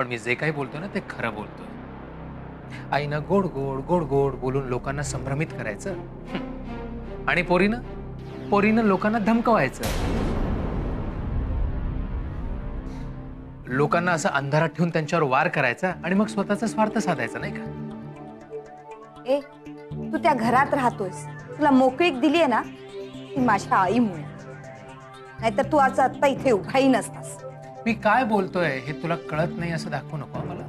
पण मी जे काही बोलतोय ना ते खरं बोलतोय. आईनं गोड गोड गोड गोड बोलून लोकांना संभ्रमित करायचं आणि पोरीनं लोकांना धमकवायचं. लोकांना असं अंधारात ठेवून त्यांच्यावर वार करायचा आणि मग स्वतःचा स्वार्थ साधायचा, नाही का? ए, तू त्या घरात राहतोयस, तुला मोकळीक दिलीये ना ती माझ्या आईमुळे, नाहीतर तू आज आता इथे उभाही नसतास. मी काय बोलतोय हे तुला कळत नाही असं दाखवू नको मला.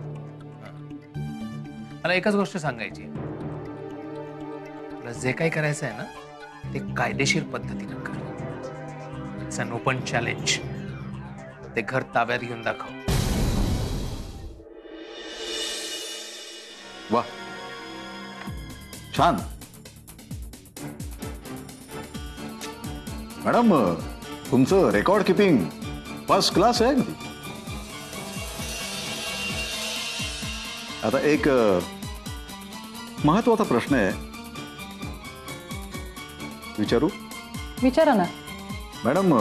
मला एकच गोष्ट सांगायची, तुला जे काही करायचं आहे ना ते कायदेशीर पद्धतीने कर. It's an open challenge. ते घर ताब्यात घेऊन दाखव. वा, छान मॅडम, तुमचं रेकॉर्ड किपिंग फर्स्ट क्लास आहे. आता एक महत्वाचा प्रश्न आहे, विचारू? विचारा ना. मॅडम,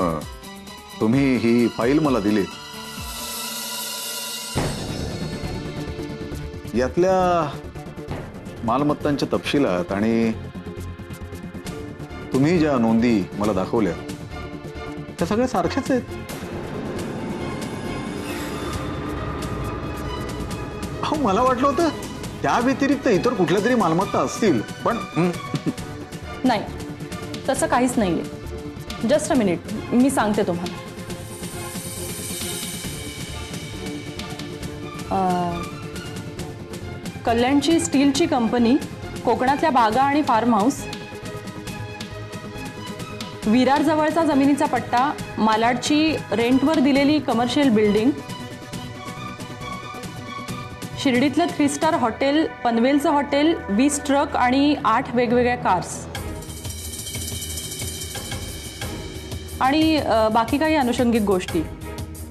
तुम्ही ही फाईल मला दिली, यातल्या मालमत्तांच्या तपशिलात आणि तुम्ही ज्या नोंदी मला दाखवल्या त्या सगळ्या सारख्याच आहेत. अहो, मला वाटलं होतं त्या व्यतिरिक्त इतर कुठल्या तरी मालमत्ता असतील, पण नाही, तसं काहीच नाहीये. जस्ट अ मिनिट, मी सांगते तुम्हाला. कल्याणची स्टीलची कंपनी, कोकणातल्या बागा आणि फार्म हाऊस, विरार जवळचा जमिनीचा पट्टा, मालाडची रेंटवर दिलेली कमर्शियल बिल्डिंग, शिर्डीतलं 3 स्टार हॉटेल, पनवेलचं हॉटेल, 20 ट्रक आणि 8 वेगवेगळ्या कार्स आणि बाकी काही अनुषंगिक गोष्टी,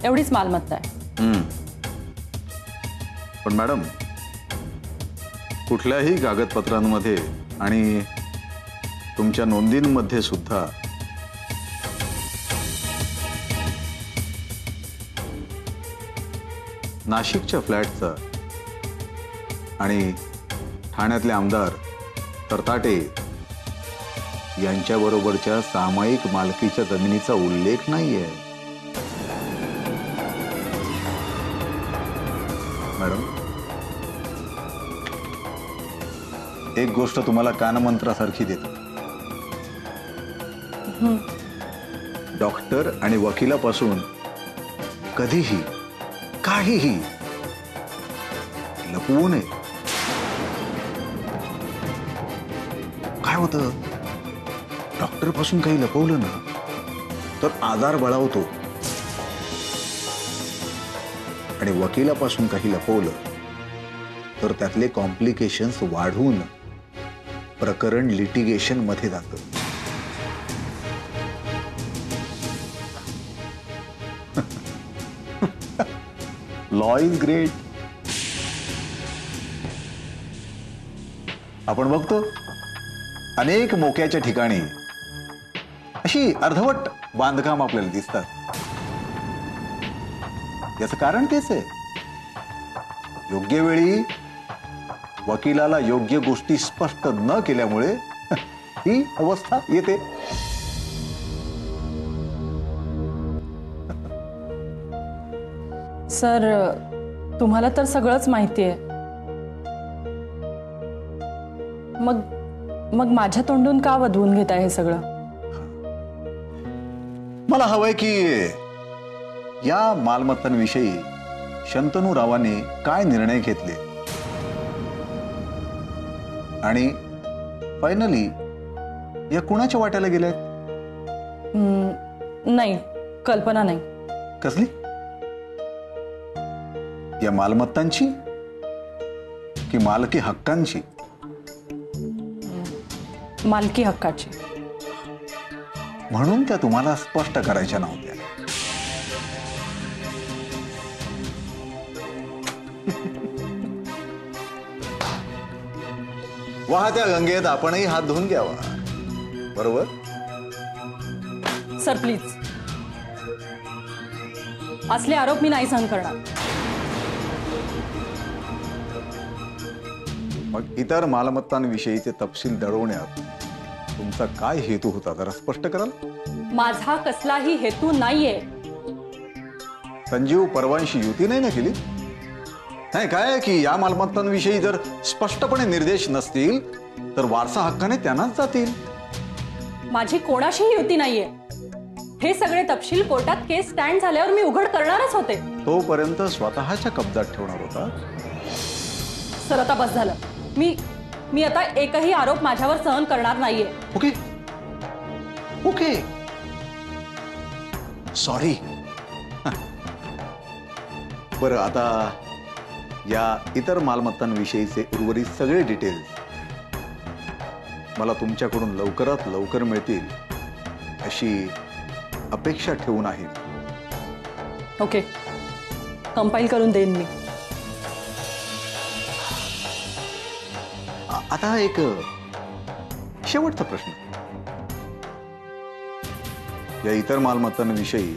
एवढीच मालमत्ता आहे. पण मॅडम, कुठल्याही कागदपत्रांमध्ये आणि तुमच्या नोंदींमध्ये सुद्धा नाशिकच्या फ्लॅटचा आणि ठाण्यातले आमदार तरताटे यांच्याबरोबरच्या सामायिक मालकीच्या जमिनीचा उल्लेख नाहीये. मॅडम, एक गोष्ट तुम्हाला कानमंत्रासारखी देतो. डॉक्टर आणि वकिलापासून कधीही काहीही लपवू नये. काय होतं, डॉक्टर पासून काही लपवलं ना तर आजार बळावतो, आणि वकिलापासून काही लपवलं तर त्यातले कॉम्प्लिकेशन्स वाढून प्रकरण लिटिगेशन मध्ये जातं. Law is great. आपण बघतो अनेक मोक्याच्या ठिकाणी अशी अर्धवट बांधकाम आपल्याला दिसतात. याचं कारण तेच आहे, योग्य वेळी वकिलाला योग्य गोष्टी स्पष्ट न केल्यामुळे ही अवस्था येते. सर, तुम्हाला तर सगळंच माहिती आहे. मग माझ्या तोंडून का वधवून घेताय हे सगळं? मला हवंय की या मालमत्तांविषयी शंतनू रावांनी काय निर्णय घेतले आणि फायनली या कुणाच्या वाट्याला गेल्यात? नाही, कल्पना नाही. कसली? या मालमत्तांची की मालकी हक्कांची? मालकी हक्काची. म्हणून त्या तुम्हाला स्पष्ट करायच्या नव्हत्या. वाहत्या गंगेत आपणही हात धुवून घ्यावा, बरोबर? सर प्लीज, असले आरोप मी नाही सहन करणार. मग इतर मालमत्तांविषयीचे तपशील दडवण्यात तुमचा काय हेतू होता जरा स्पष्ट कराल? माझा कसलाही हेतू नाहीये. संजीव परवांशी युती नाही ना केली? नाही काय की या मालमत्तांविषयी जर स्पष्टपणे निर्देश नसतील तर वारसा हक्काने त्यांनाच जातील. माझी कोणाशीही युती नाहीये. हे सगळे तपशील कोर्टात केस स्टँड झाल्यावर मी उघड करणारच होते. तोपर्यंत स्वतःच्या कब्जात ठेवणार होता. सर आता बस झालं. मी आता एकही आरोप माझ्यावर सहन करणार नाहीये. Okay okay sorry. बरं आता या इतर मालमत्तांविषयीचे उर्वरित सगळे डिटेल्स मला तुमच्याकडून लवकरात लवकर मिळतील अशी अपेक्षा ठेवून आहे. ओके, कंपाईल करून देईन मी. आता एक शेवटचा प्रश्न. या इतर मालमत्तांविषयी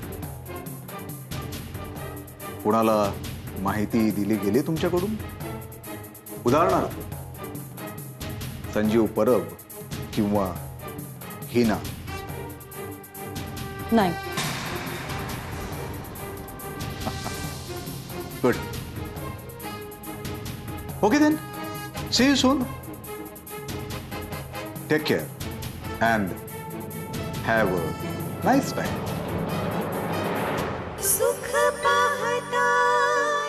कोणाला माहिती दिली गेली तुमच्याकडून? उदाहरणार्थ संजीव परब किंवा हिना? नाही. Good. Okay then, see you soon. Take care and have a nice time. सुख पाहता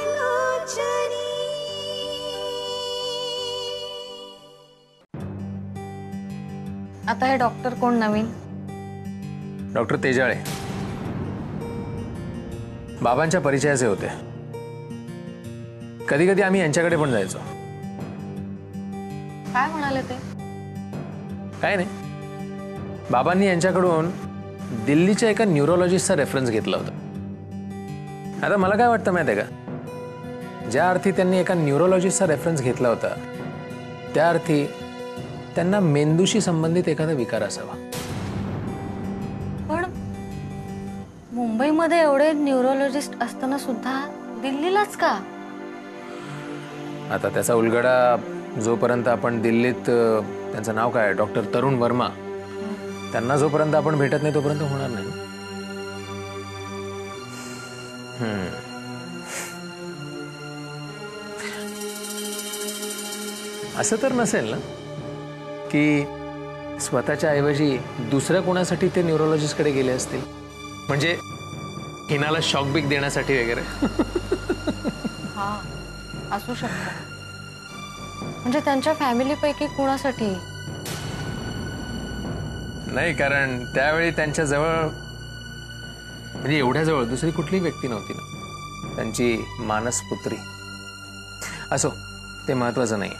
लोचनी. आता हे डॉक्टर कोण नवीन? डॉक्टर तेजाळे बाबांच्या परिचयाचे होते. कधी कधी आम्ही यांच्याकडे पण जायचो. काय म्हणाले ते? काय नाही, बाबांनी यांच्याकडून दिल्लीच्या एका न्यूरोलॉजिस्टचा रेफरन्स घेतला होता. आता मला काय वाटतं माहिती आहे का, ज्या अर्थी त्यांनी एका न्यूरोलॉजिस्टचा रेफरन्स घेतला होता त्या अर्थी त्यांना मेंदूशी संबंधित एखादा विकार असावा. पण मुंबईमध्ये एवढे न्यूरोलॉजिस्ट असताना सुद्धा दिल्लीलाच का? आता त्याचा उलगडा जोपर्यंत आपण दिल्लीत, त्यांचं नाव काय, डॉक्टर तरुण वर्मा, त्यांना जोपर्यंत आपण भेटत नाही तोपर्यंत होणार नाही. असं तर नसेल ना की स्वतःच्या ऐवजी दुसऱ्या कोणासाठी ते न्यूरोलॉजिस्टकडे गेले असतील, म्हणजे हिनाला शॉक बिक देण्यासाठी वगैरे? हा, असू शकतं. म्हणजे त्यांच्या फॅमिलीपैकी कोणासाठी? नाही, कारण त्यावेळी त्यांच्या जवळ, म्हणजे एवढ्या जवळ दुसरी कुठलीही व्यक्ती नव्हती ना, त्यांची मानसपुत्री. असो, ते महत्वाचं नाही.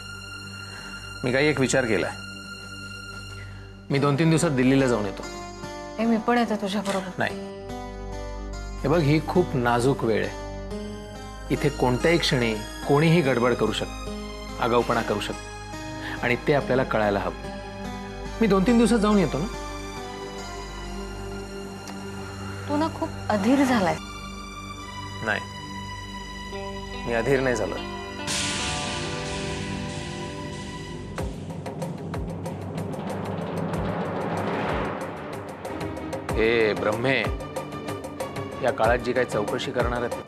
मी काही एक विचार केलाय. मी 2-3 दिवसात दिल्लीला जाऊन येतो. हे मी पण येते तुझ्या बरोबर. नाही, हे बघ, ही खूप नाजूक वेळ आहे. इथे कोणत्याही क्षणी कोणीही गडबड करू शकतं, आगाऊपणा करू शकतं, आणि ते आपल्याला कळायला हवं. मी 2-3 दिवसात जाऊन येतो ना. तू ना खूप अधीर झालाय. नाही, मी अधीर नाही झालो. हे ब्रह्मे, या काळात जी काही चौकशी करणार आहेत,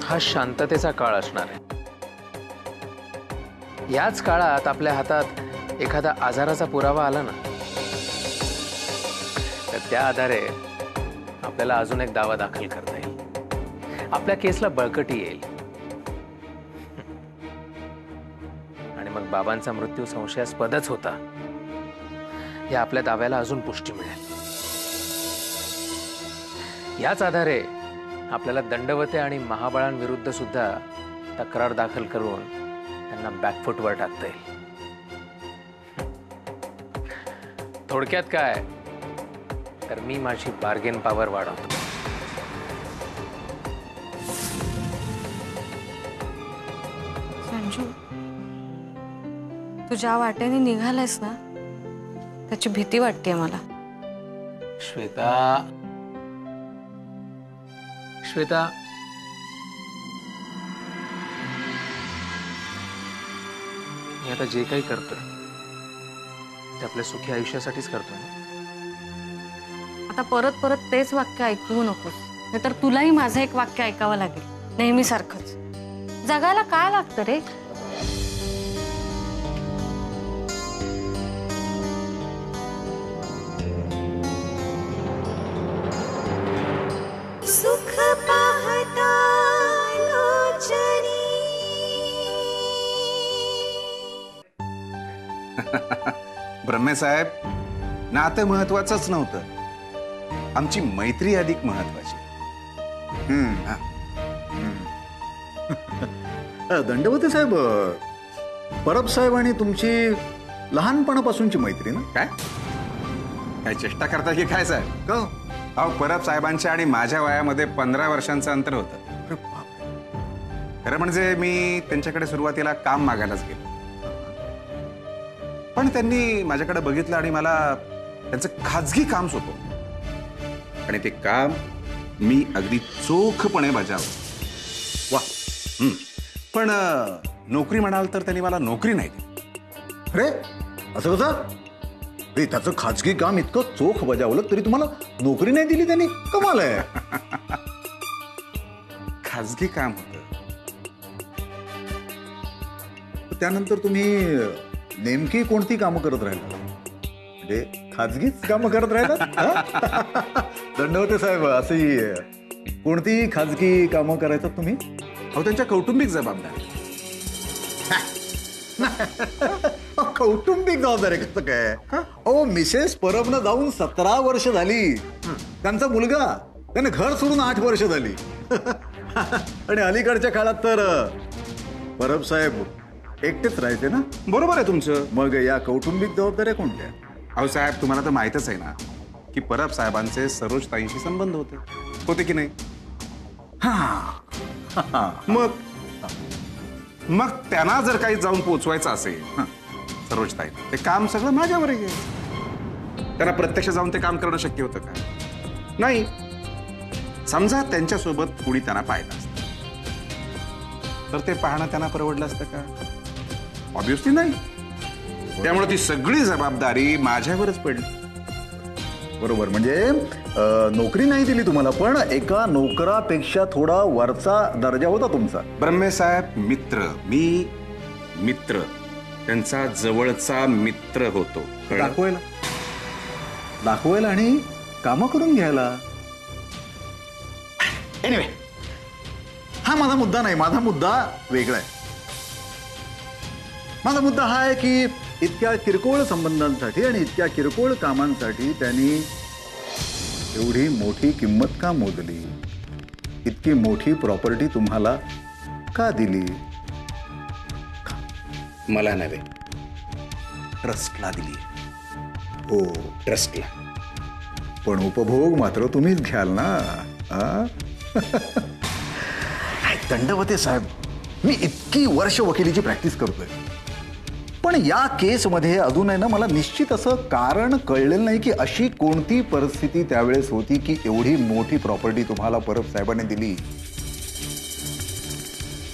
हा शांततेचा काळ असणार आहे. याच काळात आपल्या हातात एखादा आजाराचा पुरावा आला ना, तर त्या आधारे आपल्याला अजून एक दावा दाखल करता येईल. आपल्या केसला बळकटी येईल आणि मग बाबांचा मृत्यू संशयास्पदच होता या आपल्या दाव्याला अजून पुष्टी मिळेल. याच आधारे आपल्याला दंडवते आणि महाबळांविरुद्ध सुद्धा तक्रार दाखल करून त्यांना बॅकफुटवर टाकता येईल. थोडक्यात काय, तर मी माझी बार्गेन पॉवर वाढवतो. संजू, तू ज्या वाटेने निघालायस ना, त्याची भीती वाटते मला. श्वेता, श्वेता, मी आता जे काही करतोय ते आपल्या सुखी आयुष्यासाठीच करतोय ना. आता परत परत तेच वाक्य ऐकवू नकोस, नाहीतर तुलाही माझं एक वाक्य ऐकावं लागेल नेहमीसारखंच. जगायला काय लागतं रे? सुख पाहता लोचनी. ब्रह्मेसाहेब, नातं महत्वाचंच नव्हतं, आमची मैत्री अधिक महत्वाची. दंडवते साहेब, परब साहेब आणि तुमची लहानपणापासूनची मैत्री ना? काय काय चेष्टा करता की काय साहेब? का? अहो, परब साहेबांच्या आणि माझ्या वयामध्ये 15 वर्षांचं अंतर होतं. अरे बापरे. खरं म्हणजे मी त्यांच्याकडे सुरुवातीला काम मागायलाच गेलो, पण त्यांनी माझ्याकडे बघितलं आणि मला त्यांचं खाजगी काम सोपवलं आणि ते काम मी अगदी चोखपणे बजावलं. वा. पण नोकरी म्हणाल तर त्यांनी मला नोकरी नाही दिली. अरे असं कसं? त्याचं खाजगी काम इतकं चोख बजावलं तरी तुम्हाला नोकरी नाही दिली त्यांनी? कमाल आहे. खाजगी काम होतं. त्यानंतर तुम्ही नेमकी कोणती कामं करत राहिला? म्हणजे खाजगीच कामं करत राहिला? दंडवते साहेब, अशी कोणती खाजगी कामं करायचं तुम्ही? अहो, त्यांच्या कौटुंबिक जबाबदारी. कौटुंबिक जबाबदारी कसं काय? ओ, मिसेस परबनं जाऊन 17 वर्ष झाली. त्यांचा मुलगा त्याने घर सोडून 8 वर्ष झाली. आणि अलीकडच्या काळात तर परब साहेब एकटेच राहायचे ना? बरोबर आहे तुमचं. मग या कौटुंबिक जबाबदाऱ्या कोणत्या? अहो साहेब, तुम्हाला तर माहितच आहे ना की परब साहेबांचे सरोजताईंशी संबंध होते की नाही? मग त्यांना जर काही जाऊन पोचवायचं असेल सरोजताई, ते काम सगळं माझ्यावर घ्यायचं. त्यांना प्रत्यक्ष जाऊन ते काम करणं शक्य होतं का? नाही. समजा त्यांच्यासोबत कुणी त्यांना पाहिलं असतं तर ते पाहणं त्यांना परवडलं असतं का? ऑब्व्हियसली नाही. त्यामुळे ती सगळी जबाबदारी माझ्यावरच पडली. बरोबर. म्हणजे नोकरी नाही दिली तुम्हाला, पण एका नोकरापेक्षा थोडा वरचा दर्जा होता तुमचा. ब्रह्मेसाहेब, मी मित्र, त्यांचा जवळचा मित्र होतो. दाखवायला आणि कामं करून घ्यायला. एनिवे, हा माझा मुद्दा नाही. माझा मुद्दा वेगळा आहे. माझा मुद्दा हा आहे की इतक्या किरकोळ संबंधांसाठी आणि इतक्या किरकोळ कामांसाठी त्यांनी एवढी मोठी किंमत का मोजली? इतकी मोठी प्रॉपर्टी तुम्हाला का दिली? मला नव्हे, ट्रस्टला दिली. हो, ट्रस्टला. पण उपभोग मात्र तुम्हीच घ्याल ना? दंडवते साहेब, मी इतकी वर्ष वकिलीची प्रॅक्टिस करतोय, पण या केसमध्ये अजून आहे ना मला निश्चित असं कारण कळलेलं नाही की अशी कोणती परिस्थिती त्यावेळेस होती की एवढी मोठी प्रॉपर्टी तुम्हाला परब साहेबांनी दिली.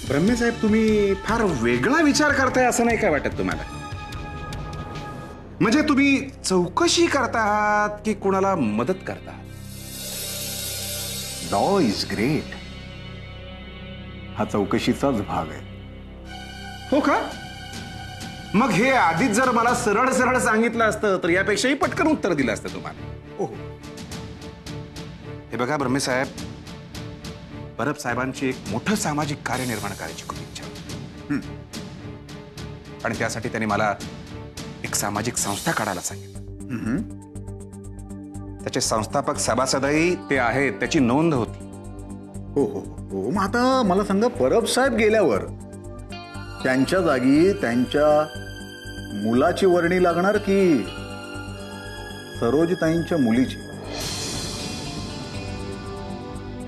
ब्रह्मेसाहेब, तुम्ही फार वेगळा विचार करताय असं नाही काय वाटत तुम्हाला? म्हणजे तुम्ही चौकशी करता आहात की कुणाला मदत करता? लॉ इज ग्रेट हा चौकशीचाच भाग आहे. हो का? मग हे आधीच जर मला सरळ सरळ सांगितलं असतं तर यापेक्षाही पटकन उत्तर दिलं असतं तुम्हाला. ओहो. हे बघा ब्रह्मेसाहेब, परब साहेबांची एक मोठं सामाजिक कार्य निर्माण करायची खूप इच्छा होती. आणि त्यासाठी त्यांनी मला एक सामाजिक संस्था काढायला सांगितलं. त्याचे संस्थापक सभासदही ते आहेत, त्याची नोंद होती. हो हो हो. मग आता मला सांगा, परब साहेब गेल्यावर त्यांच्या जागी त्यांच्या मुलाची वर्णी लागणार की सरोजताईंच्या मुलीची?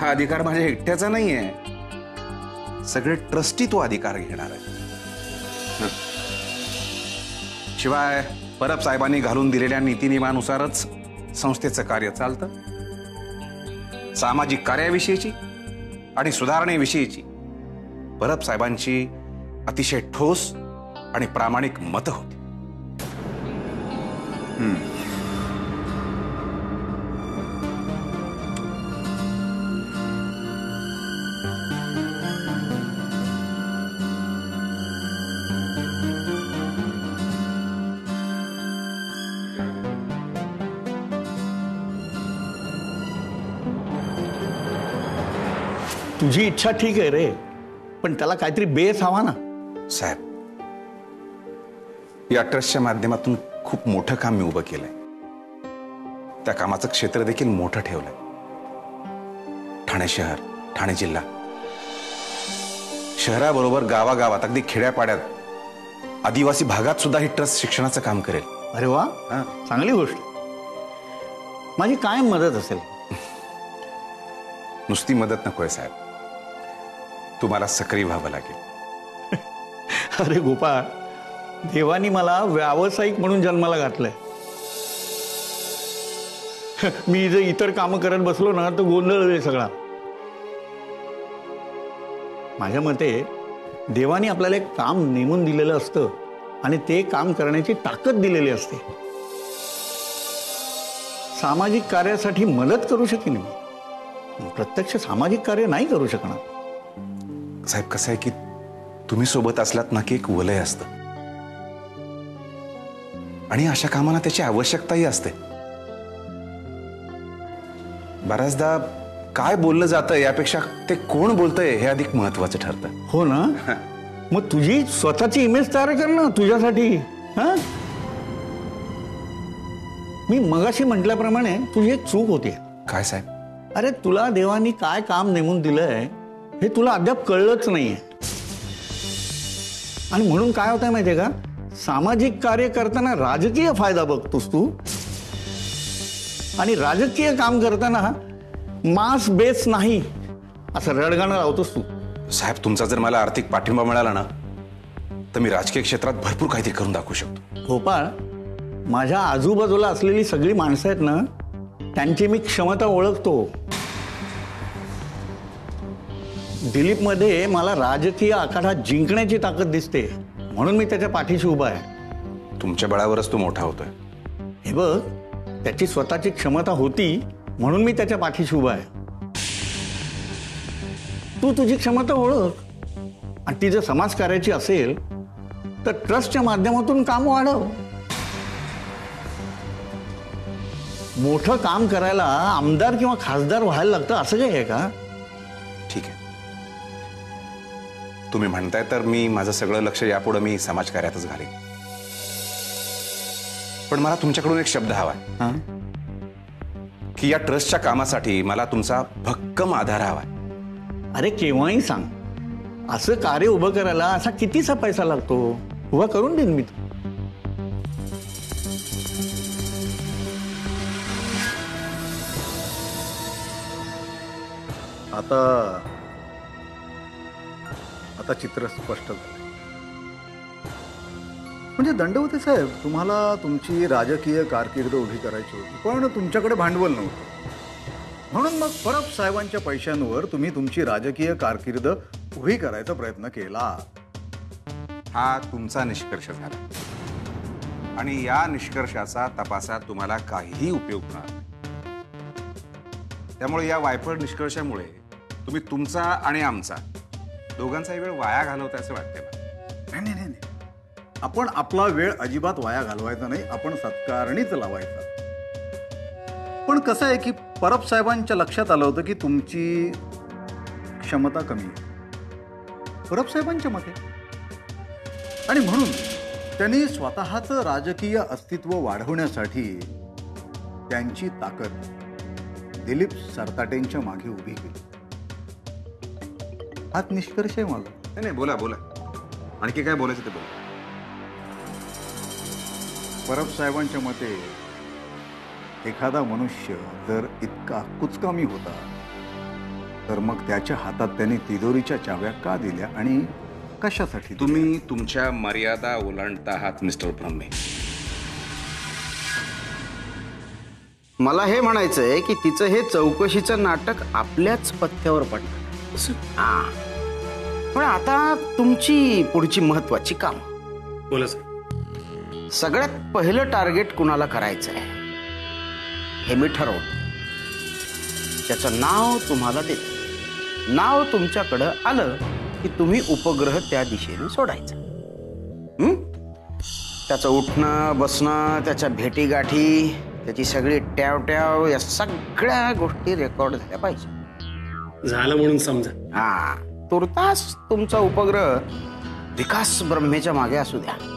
हा अधिकार माझ्या एकट्याचा नाहीये, सगळे ट्रस्टी तो अधिकार घेणार आहे. शिवाय परब साहेबांनी घालून दिलेल्या नीतिनियमानुसारच संस्थेचं कार्य चालतं. सामाजिक कार्याविषयीची आणि सुधारणेविषयीची परब साहेबांची अतिशय ठोस आणि प्रामाणिक मतं होती. तुझी इच्छा ठीक आहे रे, पण त्याला काहीतरी बेस हवा ना. साहेब, या ट्रस्टच्या माध्यमातून खूप मोठं काम मी उभं केलंय. त्या कामाचं क्षेत्र देखील मोठं ठेवलंय. ठाणे शहर, ठाणे जिल्हा, शहराबरोबर गावागावात, अगदी खेड्यापाड्यात, आदिवासी भागात सुद्धा ही ट्रस्ट शिक्षणाचं काम करेल. अरे वा, चांगली गोष्ट. माझी कायम मदत असेल. नुसती मदत नकोय साहेब, तुम्हाला सक्रिय व्हावं लागेल. अरे गोपाळ, देवानी मला व्यावसायिक म्हणून जन्माला घातलंय. मी जर इतर कामं करत बसलो ना तर गोंधळ आहे सगळा. माझ्या मते देवानी आपल्याला एक काम नेमून दिलेलं असतं आणि ते काम करण्याची ताकद दिलेली असते. सामाजिक कार्यासाठी मदत करू शकेन मी, प्रत्यक्ष सामाजिक कार्य नाही करू शकणार. साहेब, कसं आहे की तुम्ही सोबत असलात ना की एक वलय असतं आणि अशा कामाला त्याची आवश्यकताही असते. बऱ्याचदा काय बोललं जातं यापेक्षा ते कोण बोलतंय हे अधिक महत्वाचं ठरतं. हो ना, मग तुझी स्वतःची इमेज तयार कर ना तुझ्यासाठी. मी मगाशी म्हटल्याप्रमाणे तुझी एक चूक होती. काय साहेब? अरे तुला देवानी काय काम नेमून दिलंय हे तुला अद्याप कळलंच नाहीये. आणि म्हणून काय होतंय माहितीये का, सामाजिक कार्य करताना राजकीय फायदा बघतोस तू आणि राजकीय काम करताना मास बेस नाही असं रडगाणं लावतोस तू. साहेब, तुमचा जर मला आर्थिक पाठिंबा मिळाला ना तर मी राजकीय क्षेत्रात भरपूर काहीतरी करून दाखवू शकतो. गोपाळ, माझ्या आजूबाजूला असलेली सगळी माणसं आहेत ना, त्यांची मी क्षमता ओळखतो. दिलीपमध्ये मला राजकीय आखाडा जिंकण्याची ताकद दिसते, म्हणून मी त्याच्या पाठीशी उभा आहे. तुमच्या बळावरच तो मोठा होतोय. हे बघ, त्याची स्वतःची क्षमता होती म्हणून मी त्याच्या पाठीशी उभा आहे. तू तुझी क्षमता ओळख आणि ती जर समाजकार्याची असेल तर ट्रस्टच्या माध्यमातून काम वाढव. मोठं काम करायला आमदार किंवा खासदार व्हायला लागतं असं काही आहे का? ठीक आहे, तुम्ही म्हणताय तर मी माझं सगळं लक्ष यापुढे मी समाजकार्यातच घालेन. पण मला तुमच्याकडून एक शब्द हवाय की या ट्रस्टच्या कामासाठी मला तुमचा भक्कम आधार हवाय. अरे केव्हाही सांग, असं कार्य उभं करायला असा कितीचा पैसा लागतो, उभा करून देईन मी. आता चित्र स्पष्ट झालं. म्हणजे दंडवते साहेब, तुम्हाला तुमची राजकीय कारकीर्द उभी करायची होती, पण तुमच्याकडे भांडवल नव्हतं. म्हणून मग परब साहेबांच्या पैशांवर तुम्ही तुमची राजकीय कारकीर्द उभी करायचा प्रयत्न केला. हा तुमचा निष्कर्ष झाला आणि या निष्कर्षाचा तपासात तुम्हाला काहीही उपयोग होणार नाही. त्यामुळे या वायफळ निष्कर्षामुळे तुम्ही तुमचा आणि आमचा दोघांचाही वेळ वाया घालवता असं वाटतंय मला. नाही नाही, आपण आपला वेळ अजिबात वाया घालवायचा नाही, आपण सत्कारणीच लावायचा. पण कसं आहे की परब साहेबांच्या लक्षात आलं होतं की तुमची क्षमता कमी आहे परब साहेबांच्या मते, आणि म्हणून त्यांनी स्वतःचं राजकीय अस्तित्व वाढवण्यासाठी त्यांची ताकद दिलीप सरताटेंच्या मागे उभी केली. हाच निष्कर्ष आहे माझा. नाही, बोला बोला, आणखी काय बोलायचं ते बोला. परब साहेबांच्या मते एखादा मनुष्य जर इतका कुचकामी होता तर मग त्याच्या हातात त्याने तिजोरीच्या चाव्या का दिल्या आणि कशासाठी? तुम्ही तुमच्या मर्यादा ओलांडता आहात मिस्टर ब्रह्मे. मला हे म्हणायचंय की तिचं हे चौकशीचं नाटक आपल्याच पथ्यावर पडलं. पण आता तुमची पुढची महत्वाची काम, बोला सर. सगळ्यात पहिलं टार्गेट कुणाला करायचं आहे हे मी ठरवलं. त्याचं नाव तुम्हाला देतो. नाव तुमच्याकडं आलं की तुम्ही उपग्रह त्या दिशेने सोडायचा. त्याचं उठणं बसणं, त्याच्या भेटीगाठी, त्याची सगळी ट्याव या सगळ्या गोष्टी रेकॉर्ड झाल्या पाहिजे. झालं म्हणून समजा. हा, तुर्तास तुमचा उपग्रह विकास ब्रह्मेच्या मागे असू द्या.